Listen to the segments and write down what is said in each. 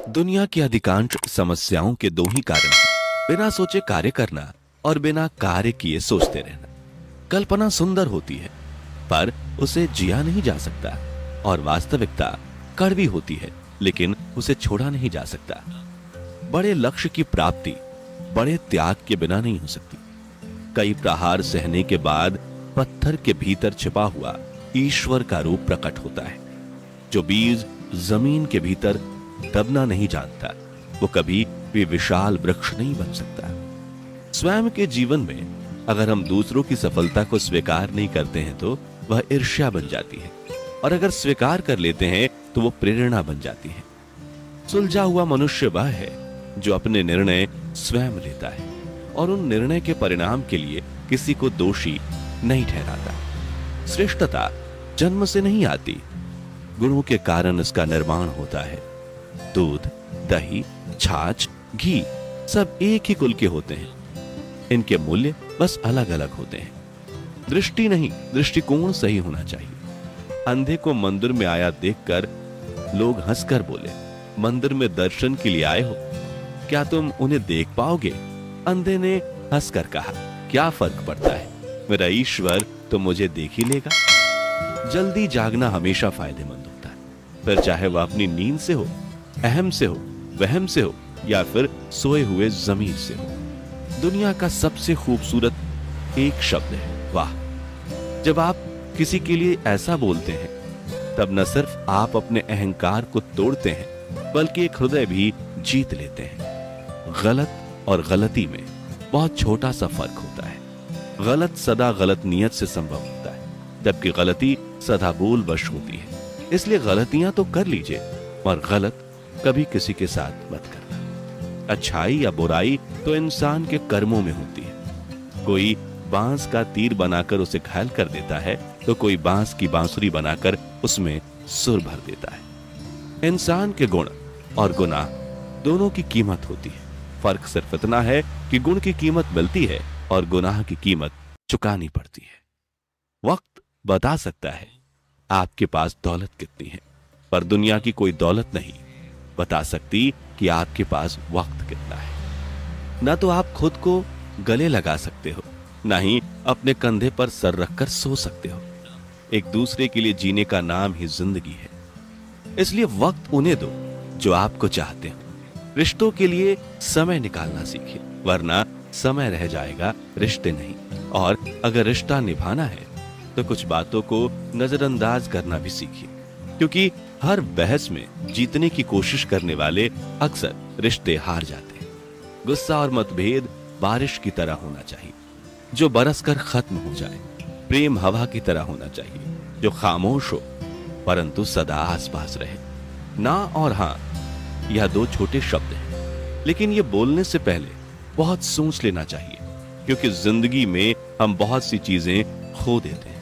दुनिया की अधिकांश समस्याओं के दो ही कारण हैं, बिना सोचे कार्य करना और बिना कार्य किए सोचते रहना। कल्पना सुंदर होती है पर उसे जिया नहीं जा सकता, और वास्तविकता कड़वी होती है लेकिन उसे छोड़ा नहीं जा सकता। बड़े लक्ष्य की प्राप्ति बड़े त्याग के बिना नहीं हो सकती। कई प्रहार सहने के बाद पत्थर के भीतर छिपा हुआ ईश्वर का रूप प्रकट होता है। जो बीज जमीन के भीतर दबना नहीं जानता, वो कभी भी विशाल वृक्ष नहीं बन सकता। स्वयं के जीवन में अगर हम दूसरों की सफलता को स्वीकार नहीं करते हैं तो वह ईर्ष्या बन जाती है, और अगर स्वीकार कर लेते हैं तो वो प्रेरणा बन जाती है। सुलझा हुआ मनुष्य वह है जो अपने निर्णय स्वयं लेता है और उन निर्णय के परिणाम के लिए किसी को दोषी नहीं ठहराता। श्रेष्ठता जन्म से नहीं आती, गुणों के कारण इसका निर्माण होता है। दूध, दही, छाछ, घी सब एक ही कुल के होते हैं, इनके मूल्य बस अलग अलग होते हैं। दृष्टि नहीं, दृष्टिकोण सही होना चाहिए। अंधे को मंदिर में आया देखकर लोग हंसकर बोले, मंदिर में दर्शन के लिए आए हो, क्या तुम उन्हें देख पाओगे? अंधे ने हंसकर कहा, क्या फर्क पड़ता है, मेरा ईश्वर तो मुझे देख ही लेगा। जल्दी जागना हमेशा फायदेमंद होता है, फिर चाहे वह अपनी नींद से हो, अहम से हो, वहम से हो, या फिर सोए हुए जमीर से हो। दुनिया का सबसे खूबसूरत एक शब्द है, वाह। जब आप किसी के लिए ऐसा बोलते हैं तब न सिर्फ आप अपने अहंकार को तोड़ते हैं बल्कि एक हृदय भी जीत लेते हैं। गलत और गलती में बहुत छोटा सा फर्क होता है। गलत सदा गलत नियत से संभव होता है, जबकि गलती सदा बोलवश होती है। इसलिए गलतियां तो कर लीजिए, और गलत कभी किसी के साथ मत करना। अच्छाई या बुराई तो इंसान के कर्मों में होती है। कोई बांस का तीर बनाकर उसे घायल कर देता है तो कोई बांस की बांसुरी बनाकर उसमें सुर भर देता है। इंसान के गुण और गुनाह दोनों की कीमत होती है। फर्क सिर्फ इतना है कि गुण की कीमत मिलती है और गुनाह की कीमत चुकानी पड़ती है। वक्त बता सकता है आपके पास दौलत कितनी है, पर दुनिया की कोई दौलत नहीं बता सकती कि आपके पास वक्त कितना है। ना तो आप खुद को गले लगा सकते हो, ना ही अपने कंधे पर सर रखकर सो सकते हो। एक दूसरे के लिए जीने का नाम ही जिंदगी है। इसलिए वक्त उन्हें दो जो आपको चाहते हो। रिश्तों के लिए समय निकालना सीखिए, वरना समय रह जाएगा, रिश्ते नहीं। और अगर रिश्ता निभाना है तो कुछ बातों को नजरअंदाज करना भी सीखिए, क्योंकि हर बहस में जीतने की कोशिश करने वाले अक्सर रिश्ते हार जाते हैं। गुस्सा और मतभेद बारिश की तरह होना चाहिए जो बरसकर खत्म हो जाए। प्रेम हवा की तरह होना चाहिए जो खामोश हो परंतु सदा आसपास रहे। ना और हां, यह दो छोटे शब्द हैं, लेकिन ये बोलने से पहले बहुत सोच लेना चाहिए, क्योंकि जिंदगी में हम बहुत सी चीजें खो देते हैं।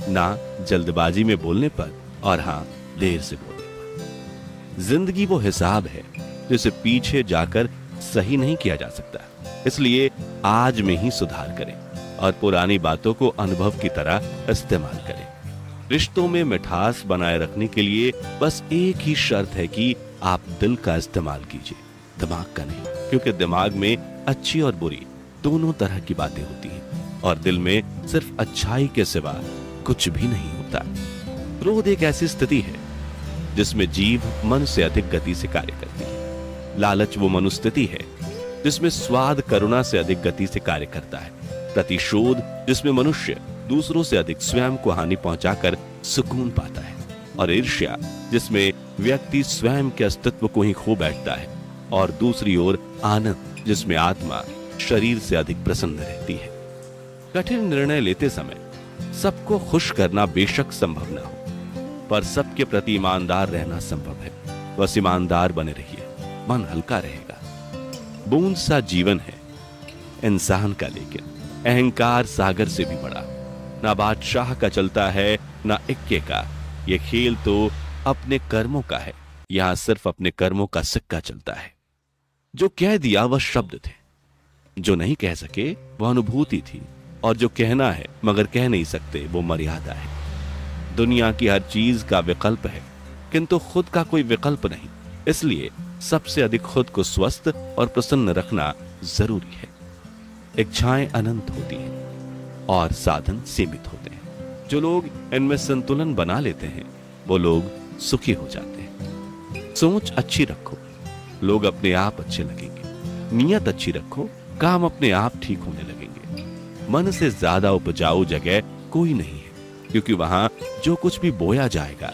ना जल्दबाजी में बोलने पर, और हां देर से बोलने पर। जिंदगी वो हिसाब है जिसे पीछे जाकर सही नहीं किया जा सकता। इसलिए आज में ही सुधार करें और पुरानी बातों को अनुभव की तरह इस्तेमाल करें। रिश्तों में मिठास बनाए रखने के लिए बस एक ही शर्त है कि आप दिल का इस्तेमाल कीजिए, दिमाग का नहीं, क्योंकि दिमाग में अच्छी और बुरी दोनों तरह की बातें होती हैं और दिल में सिर्फ अच्छाई के सिवा कुछ भी नहीं होता। क्रोध एक ऐसी स्थिति है जिसमें जीव मन से अधिक गति से कार्य करती है। लालच वो मनोस्थिति है जिसमें स्वाद करुणा से अधिक गति से कार्य करता है। प्रतिशोध जिसमें मनुष्य दूसरों से अधिक स्वयं को हानि पहुंचाकर सुकून पाता है। और ईर्ष्या जिसमें व्यक्ति स्वयं के अस्तित्व को ही खो बैठता है। और दूसरी ओर आनंद जिसमें आत्मा शरीर से अधिक प्रसन्न रहती है। कठिन निर्णय लेते समय सबको खुश करना बेशक संभव ना हो, पर सबके प्रति ईमानदार रहना संभव है। बस ईमानदार बने रहिए, मन हल्का रहेगा। बूंद सा जीवन है इंसान का, लेकिन अहंकार सागर से भी बड़ा। ना बादशाह का चलता है ना इक्के का, ये खेल तो अपने कर्मों का है। यहां सिर्फ अपने कर्मों का सिक्का चलता है। जो कह दिया वह शब्द थे, जो नहीं कह सके वह अनुभूति थी, और जो कहना है मगर कह नहीं सकते वो मर्यादा है। दुनिया की हर चीज का विकल्प है, किंतु खुद का कोई विकल्प नहीं। इसलिए सबसे अधिक खुद को स्वस्थ और प्रसन्न रखना जरूरी है। इच्छाएं अनंत होती हैं और साधन सीमित होते हैं। जो लोग इनमें संतुलन बना लेते हैं वो लोग सुखी हो जाते हैं। सोच अच्छी रखो, लोग अपने आप अच्छे लगेंगे। नियत अच्छी रखो, काम अपने आप ठीक होने लगेंगे। मन से ज्यादा उपजाऊ जगह कोई नहीं है, क्योंकि वहां जो कुछ भी बोया जाएगा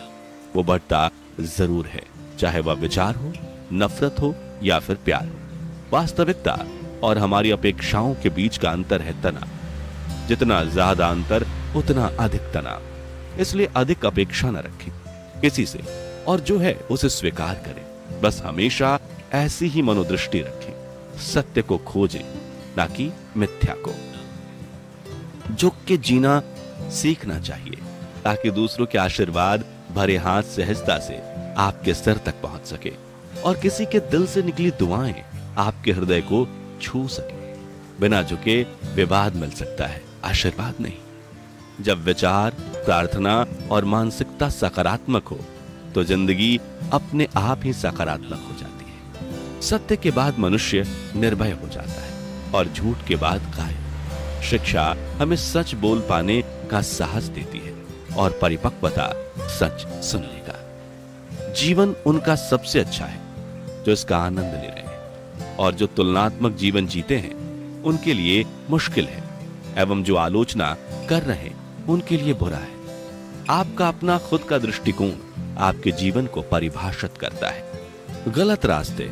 वो बढ़ता जरूर है, चाहे वह विचार हो, नफरत हो या फिर प्यार हो। वास्तविकता और हमारी अपेक्षाओं के बीच का अंतर है तनाव। जितना ज्यादा अंतर उतना अधिक तनाव। इसलिए अधिक अपेक्षा न रखें किसी से, और जो है उसे स्वीकार करें। बस हमेशा ऐसी ही मनोदृष्टि रखें, सत्य को खोजें ना कि मिथ्या को। झुक के जीना सीखना चाहिए ताकि दूसरों के आशीर्वाद भरे हाथ सहजता से आपके सिर तक पहुंच सके और किसी के दिल से निकली दुआएं आपके हृदय को छू सके। बिना झुके विवाद मिल सकता है, आशीर्वाद नहीं। जब विचार, प्रार्थना और मानसिकता सकारात्मक हो तो जिंदगी अपने आप ही सकारात्मक हो जाती है। सत्य के बाद मनुष्य निर्भय हो जाता है और झूठ के बाद कायर। शिक्षा हमें सच बोल पाने का साहस देती है और परिपक्वता सच सुनने का। जीवन उनका सबसे अच्छा है जो इसका आनंद ले रहे हैं, और जो तुलनात्मक जीवन जीते हैं उनके लिए मुश्किल है, एवं जो आलोचना कर रहे हैं उनके लिए बुरा है। आपका अपना खुद का दृष्टिकोण आपके जीवन को परिभाषित करता है। गलत रास्ते,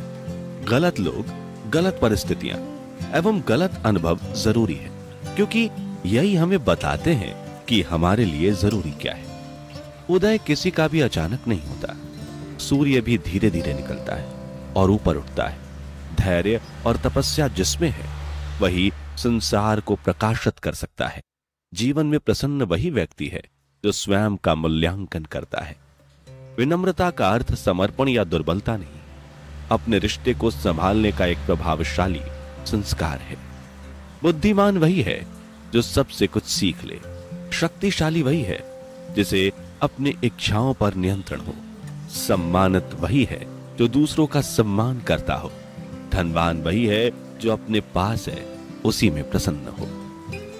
गलत लोग, गलत परिस्थितियां एवं गलत अनुभव जरूरी है, क्योंकि यही हमें बताते हैं कि हमारे लिए जरूरी क्या है। उदय किसी का भी अचानक नहीं होता। सूर्य भी धीरे धीरे निकलता है और ऊपर उठता है। धैर्य और तपस्या जिसमें है वही संसार को प्रकाशित कर सकता है। जीवन में प्रसन्न वही व्यक्ति है जो स्वयं का मूल्यांकन करता है। विनम्रता का अर्थ समर्पण या दुर्बलता नहीं, अपने रिश्ते को संभालने का एक प्रभावशाली संस्कार है। बुद्धिमान वही है जो सबसे कुछ सीख ले। शक्तिशाली वही है जिसे अपनी इच्छाओं पर नियंत्रण हो। सम्मानित वही है जो दूसरों का सम्मान करता हो। धनवान वही है जो अपने पास है उसी में प्रसन्न हो।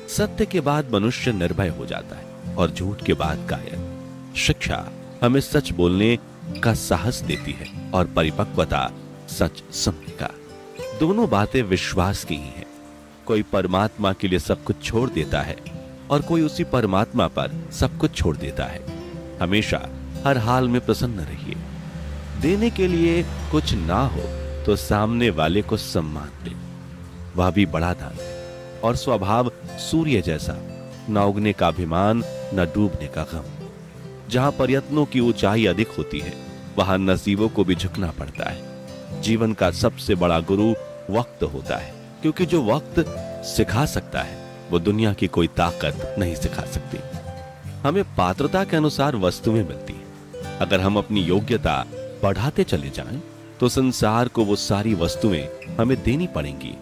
सत्य के बाद मनुष्य निर्भय हो जाता है और झूठ के बाद कायर। शिक्षा हमें सच बोलने का साहस देती है और परिपक्वता सच सुनने का। दोनों बातें विश्वास की ही हैं। कोई परमात्मा के लिए सब कुछ छोड़ देता है और कोई उसी परमात्मा पर सब कुछ छोड़ देता है। हमेशा हर हाल में प्रसन्न रहिए। देने के लिए कुछ ना हो तो सामने वाले को सम्मान दे, वह भी बड़ा दान है। और स्वभाव सूर्य जैसा, न उगने का अभिमान न डूबने का गम। जहां प्रयत्नों की ऊंचाई अधिक होती है वहां नसीबों को भी झुकना पड़ता है। जीवन का सबसे बड़ा गुरु वक्त होता है, क्योंकि जो वक्त सिखा सकता है वो दुनिया की कोई ताकत नहीं सिखा सकती। हमें पात्रता के अनुसार वस्तुएं मिलती हैं। अगर हम अपनी योग्यता बढ़ाते चले जाएं तो संसार को वो सारी वस्तुएं हमें देनी पड़ेंगी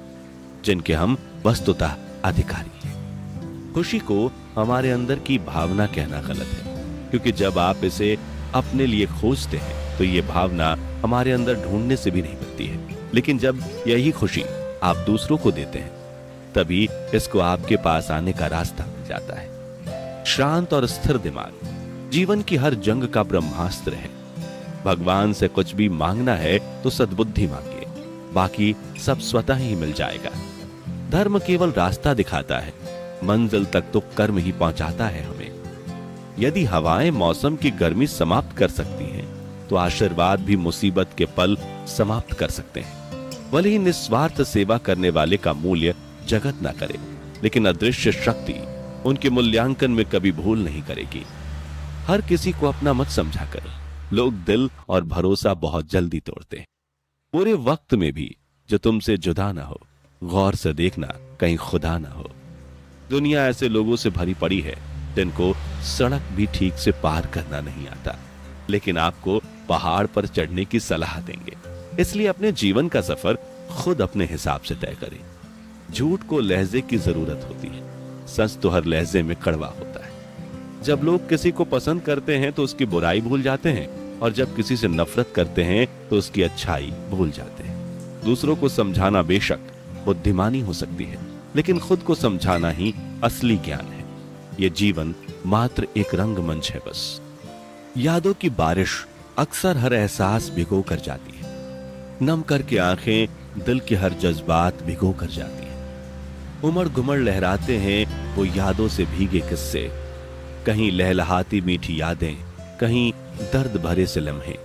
जिनके हम वस्तुतः अधिकारी हैं। खुशी को हमारे अंदर की भावना कहना गलत है, क्योंकि जब आप इसे अपने लिए खोजते हैं तो ये भावना हमारे अंदर ढूंढने से भी नहीं मिलती है। लेकिन जब यही खुशी आप दूसरों को देते हैं तभी इसको आपके पास आने का रास्ता मिल जाता है। शांत और स्थिर दिमाग जीवन की हर जंग का ब्रह्मास्त्र है। भगवान से कुछ भी मांगना है तो सद्बुद्धि मांगिए, बाकी सब स्वतः ही मिल जाएगा। धर्म केवल रास्ता दिखाता है, मंजिल तक तो कर्म ही पहुंचाता है हमें। यदि हवाएं मौसम की गर्मी समाप्त कर सकती हैं तो आशीर्वाद भी मुसीबत के पल समाप्त कर सकते हैं। भले ही निस्वार्थ सेवा करने वाले का मूल्य जगत ना करे, लेकिन अदृश्य शक्ति उनके मूल्यांकन में कभी भूल नहीं करेगी। हर किसी को अपना मत समझा कर लोग दिल और भरोसा बहुत जल्दी तोड़ते हैं। पूरे वक्त में भी जो तुमसे जुदा ना हो, गौर से देखना कहीं खुदा ना हो। दुनिया ऐसे लोगों से भरी पड़ी है जिनको सड़क भी ठीक से पार करना नहीं आता, लेकिन आपको पहाड़ पर चढ़ने की सलाह देंगे। इसलिए अपने जीवन का सफर खुद अपने हिसाब से तय करें। झूठ को लहजे की जरूरत होती है, सच तो हर लहजे में कड़वा होता है। जब लोग किसी को पसंद करते हैं तो उसकी बुराई भूल जाते हैं, और जब किसी से नफरत करते हैं तो उसकी अच्छाई भूल जाते हैं। दूसरों को समझाना बेशक बुद्धिमानी हो सकती है, लेकिन खुद को समझाना ही असली ज्ञान है। ये जीवन मात्र एक रंगमंच है बस। यादों की बारिश अक्सर हर एहसास भिगो कर जाती है। नम करके आंखें दिल के हर जज्बात भिगो कर जाती हैं। उमड़ घुमड़ लहराते हैं वो यादों से भीगे किस्से, कहीं लहलहाती मीठी यादें, कहीं दर्द भरे से लम्हे।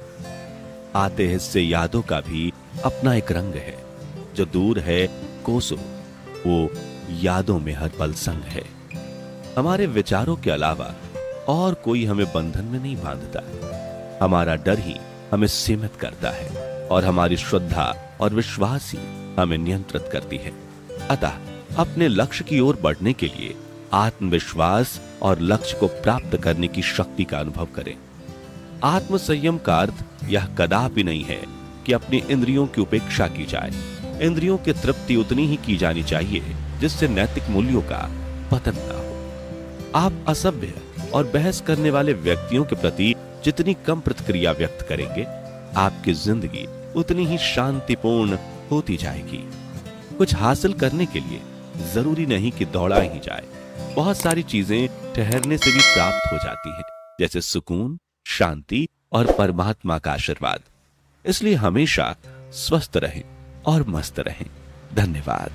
आते हिस्से यादों का भी अपना एक रंग है, जो दूर है कोसों, वो यादों में हर पल संग है। हमारे विचारों के अलावा और कोई हमें बंधन में नहीं बांधता। हमारा डर ही हमें सीमित करता है और हमारी श्रद्धा और विश्वास ही हमें नियंत्रित करती है। अतः अपने लक्ष्य की ओर बढ़ने के लिए आत्मविश्वास और लक्ष्य को प्राप्त करने की शक्ति का अनुभव करें। आत्म संयम का अर्थ यह कदापि नहीं है कि अपनी इंद्रियों की उपेक्षा की जाए। इंद्रियों की तृप्ति उतनी ही की जानी चाहिए जिससे नैतिक मूल्यों का पतन न हो। आप असभ्य और बहस करने वाले व्यक्तियों के प्रति जितनी कम प्रतिक्रिया व्यक्त करेंगे, आपकी जिंदगी उतनी ही शांतिपूर्ण होती जाएगी। कुछ हासिल करने के लिए जरूरी नहीं कि दौड़ा ही जाए। बहुत सारी चीजें ठहरने से भी प्राप्त हो जाती हैं, जैसे सुकून, शांति और परमात्मा का आशीर्वाद। इसलिए हमेशा स्वस्थ रहें और मस्त रहें। धन्यवाद।